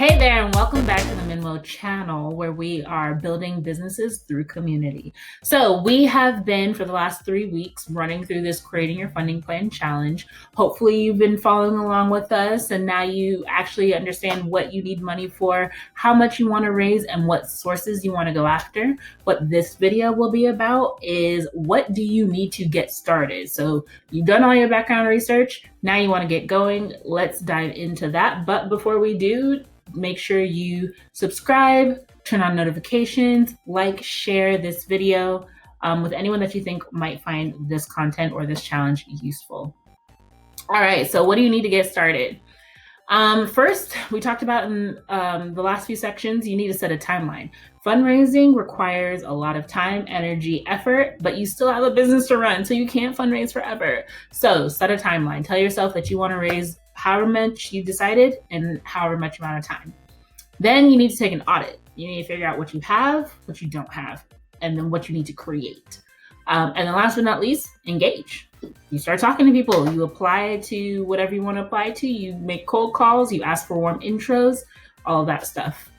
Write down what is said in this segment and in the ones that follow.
Hey there, and welcome back to the Minmo channel, where we are building businesses through community. So we have been, for the last 3 weeks, running through this Creating Your Funding Plan challenge. Hopefully you've been following along with us, and now you actually understand what you need money for, how much you want to raise, and what sources you want to go after. What this video will be about is, what do you need to get started? So you've done all your background research, now you want to get going. Let's dive into that. But before we do, make sure you subscribe, turn on notifications, like, share this video with anyone that you think might find this content or this challenge useful. All right, so what do you need to get started? First, we talked about in the last few sections, you need to set a timeline. Fundraising requires a lot of time, energy, effort, but you still have a business to run, so you can't fundraise forever. So set a timeline. Tell yourself that you want to raise however much you decided and however much amount of time. Then you need to take an audit. You need to figure out what you have, what you don't have, and then what you need to create. And then last but not least, engage. You start talking to people. You apply to whatever you want to apply to. You make cold calls. You ask for warm intros, all of that stuff.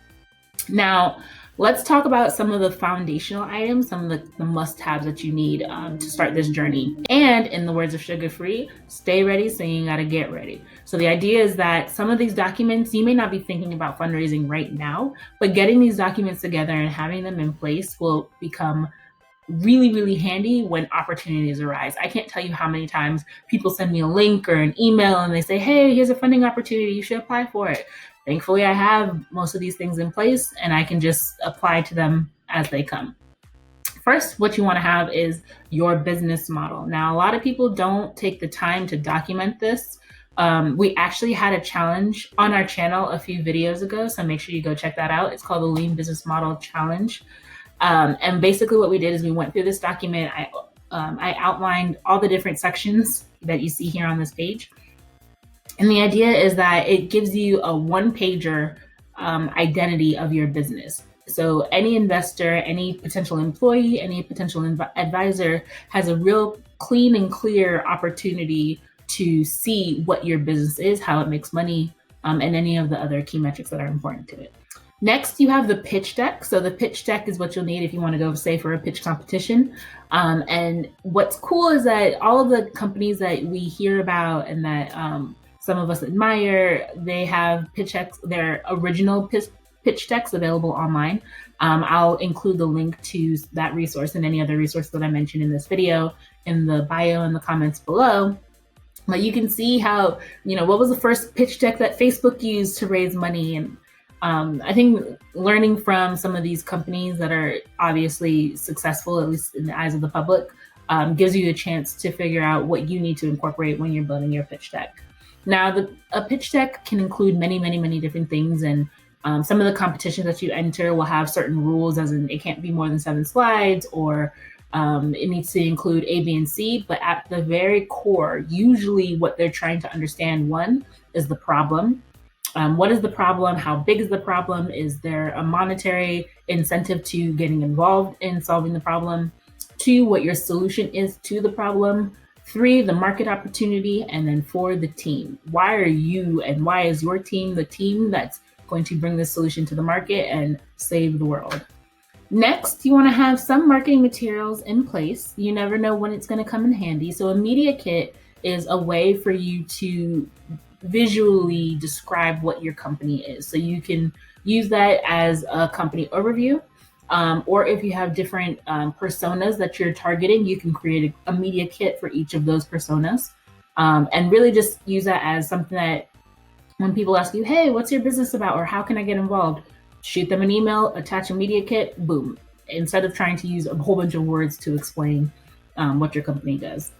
Now, let's talk about some of the foundational items, some of the must-haves that you need to start this journey. And in the words of Sugar Free, stay ready, so you gotta get ready. So the idea is that some of these documents, you may not be thinking about fundraising right now, but getting these documents together and having them in place will become really, really handy when opportunities arise. I can't tell you how many times people send me a link or an email and they say, hey, here's a funding opportunity, you should apply for it. Thankfully, I have most of these things in place and I can just apply to them as they come. First, what you want to have is your business model. Now, a lot of people don't take the time to document this. We actually had a challenge on our channel a few videos ago, so make sure you go check that out. It's called the Lean Business Model Challenge. And basically what we did is we went through this document. I outlined all the different sections that you see here on this page. And the idea is that it gives you a one-pager identity of your business. So any investor, any potential employee, any potential advisor has a real clean and clear opportunity to see what your business is, how it makes money, and any of the other key metrics that are important to it. Next, you have the pitch deck. So the pitch deck is what you'll need if you want to go, say, for a pitch competition. And what's cool is that all of the companies that we hear about and that some of us admire, they have pitch decks, their original pitch decks available online. I'll include the link to that resource and any other resource that I mentioned in this video in the bio and the comments below. But you can see how, what was the first pitch deck that Facebook used to raise money? And I think learning from some of these companies that are obviously successful, at least in the eyes of the public, gives you a chance to figure out what you need to incorporate when you're building your pitch deck. Now, a pitch deck can include many, many, many different things, and some of the competitions that you enter will have certain rules, as in it can't be more than 7 slides, or it needs to include A, B, and C. But at the very core, usually what they're trying to understand, one, is the problem. What is the problem? How big is the problem? Is there a monetary incentive to getting involved in solving the problem? 2, what your solution is to the problem. 3, the market opportunity. And then 4, the team. Why are you and why is your team the team that's going to bring this solution to the market and save the world? Next, you want to have some marketing materials in place. You never know when it's going to come in handy. So a media kit is a way for you to visually describe what your company is. So you can use that as a company overview, or if you have different personas that you're targeting, you can create a media kit for each of those personas, and really just use that as something that when people ask you, hey, what's your business about, or how can I get involved, shoot them an email, attach a media kit, boom, instead of trying to use a whole bunch of words to explain what your company does.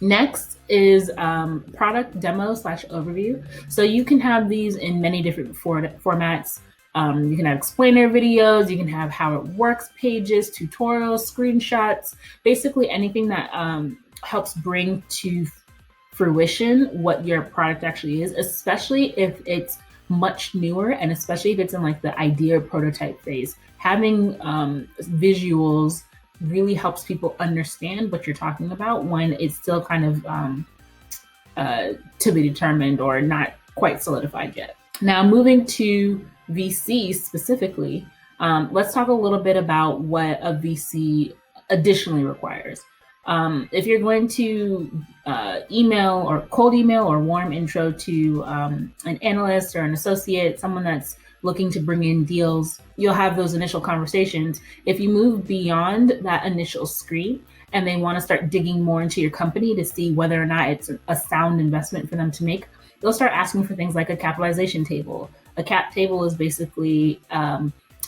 Next is product demo / overview. So you can have these in many different formats. You can have explainer videos, you can have how it works pages, tutorials, screenshots, basically anything that helps bring to fruition what your product actually is, especially if it's much newer and especially if it's in like the idea or prototype phase. Having visuals really helps people understand what you're talking about when it's still kind of to be determined or not quite solidified yet. Now, moving to VC specifically, let's talk a little bit about what a VC additionally requires. If you're going to email or cold email or warm intro to an analyst or an associate, someone that's looking to bring in deals, you'll have those initial conversations. If you move beyond that initial screen and they want to start digging more into your company to see whether or not it's a sound investment for them to make, they'll start asking for things like a capitalization table. A cap table is basically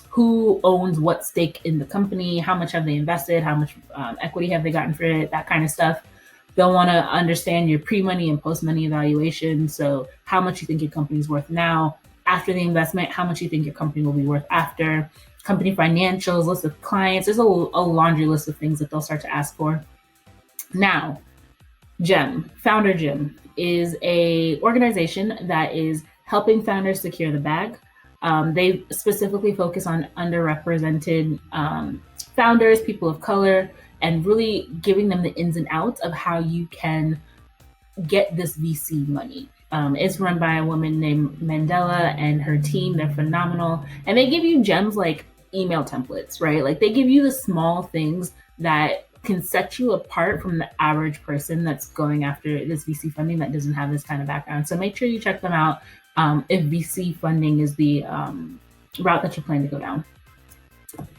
who owns what stake in the company, how much have they invested, how much equity have they gotten for it, that kind of stuff. They'll want to understand your pre-money and post-money evaluation. So how much you think your company's worth now, after the investment, how much you think your company will be worth after, company financials, list of clients. There's a laundry list of things that they'll start to ask for. Now, GEM, Founder GEM, is a organization that is helping founders secure the bag. They specifically focus on underrepresented founders, people of color, and really giving them the ins and outs of how you can get this VC money. It's run by a woman named Mandela and her team. They're phenomenal. And they give you gems like email templates, right? Like they give you the small things that can set you apart from the average person that's going after this VC funding that doesn't have this kind of background. So make sure you check them out if VC funding is the route that you plan to go down.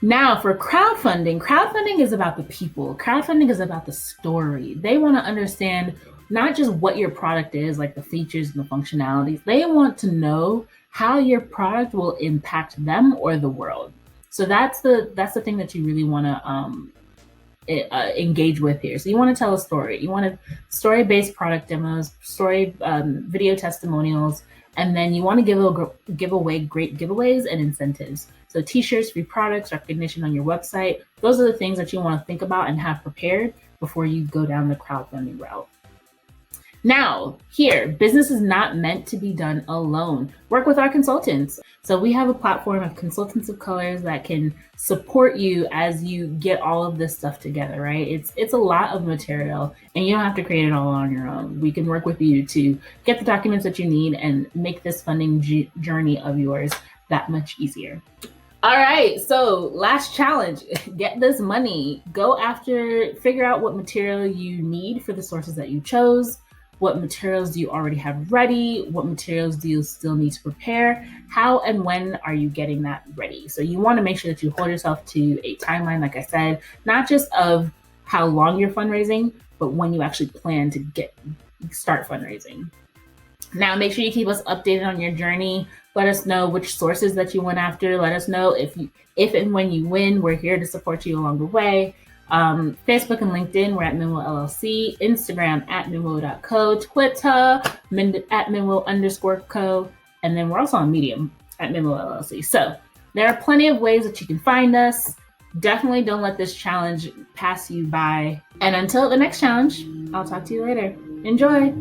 Now for crowdfunding is about the people. Crowdfunding is about the story. They want to understand not just what your product is, like the features and the functionalities. They want to know how your product will impact them or the world. So that's the thing that you really want to engage with here. So you want to tell a story. You want story-based product demos, video testimonials, and then you want to give away great giveaways and incentives. So t-shirts, free products, recognition on your website. Those are the things that you want to think about and have prepared before you go down the crowdfunding route. Now, here, business is not meant to be done alone. Work with our consultants. So we have a platform of consultants of colors that can support you as you get all of this stuff together, right? It's a lot of material and you don't have to create it all on your own. We can work with you to get the documents that you need and make this funding journey of yours that much easier. All right, so last challenge, get this money. Figure out what material you need for the sources that you chose. What materials do you already have ready? What materials do you still need to prepare? How and when are you getting that ready? So you want to make sure that you hold yourself to a timeline, like I said, not just of how long you're fundraising, but when you actually plan to start fundraising. Now, make sure you keep us updated on your journey. Let us know which sources that you went after. Let us know if and when you win, we're here to support you along the way. Facebook and LinkedIn, we're at Minwo LLC, Instagram at Minwo.co, Twitter at Minwo_co, and then we're also on Medium at Minwo LLC. So there are plenty of ways that you can find us. Definitely don't let this challenge pass you by. And until the next challenge, I'll talk to you later. Enjoy.